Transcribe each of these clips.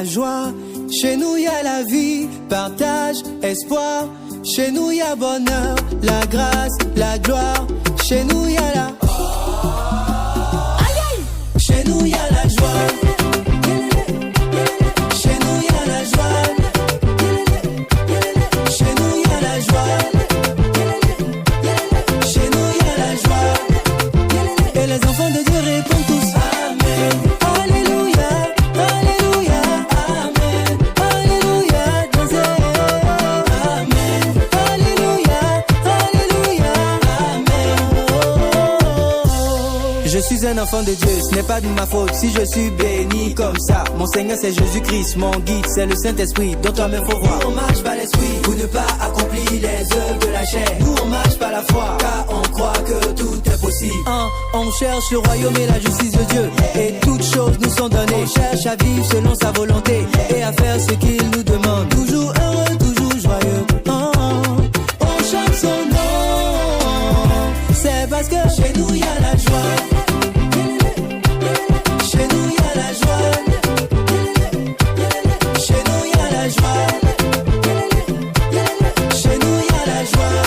la joie. Chez nous y a la vie, partage, espoir. Chez nous y a bonheur, la grâce, la gloire. Chez nous y a la... Chez nous y a la joie. Chez nous y a la joie. Chez nous y a la joie. Chez nous y a la joie. Et les enfants de Dieu répondent tous Amen. Alléluia, Alléluia, Amen. Alléluia, dansez. Amen. Alléluia, Alléluia, Amen. Je suis un enfant de Dieu, ce n'est pas de ma faute si je suis béni comme ça. Mon Seigneur c'est Jésus-Christ, mon guide c'est le Saint-Esprit, dont toi-même faut voir. Nous on marche par l'esprit, pour ne pas accomplir les œuvres de la chair. Nous on marche par la foi, car on croit que tout est possible. On cherche le royaume et la justice de Dieu, et toutes choses nous sont données. On cherche à vivre selon sa volonté, et à faire ce qu'il nous demande. Toujours heureux, toujours joyeux. On chante son nom, c'est parce que chez nous il y a la joie. Chez nous y a la joie. Chez nous y a la joie. Chez nous y a la joie.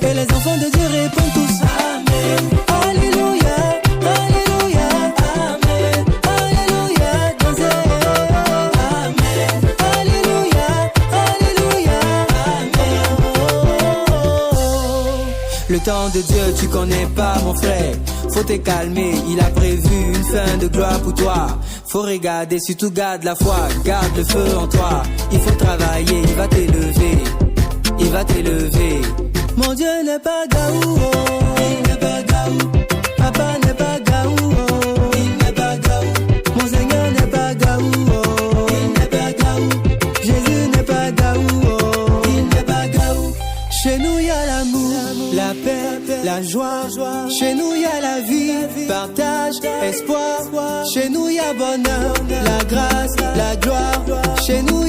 Et les enfants de Dieu répondent tous Amen. Alléluia, Alléluia, Amen. Alléluia, dansez. Amen. Alléluia, Alléluia, Amen. Le temps de Dieu tu connais pas mon frère. Faut te calmer, il a prévu une fin de gloire pour toi. Faut regarder, surtout garde la foi, garde le feu en toi. Il faut travailler, il va t'élever, il va t'élever. Mon Dieu n'est pas gaou, oh. Il n'est pas gaou. Papa n'est pas gaou, oh. Il n'est pas gaou. Mon Seigneur n'est pas gaou, oh. Il n'est pas gaou. Jésus n'est pas gaou, oh. Il n'est pas gaou. Chez nous y a l'amour, la paix, la joie. Chez nous y a la vie, partage, espoir. Chez nous y a bonheur, la grâce, la gloire. Chez nous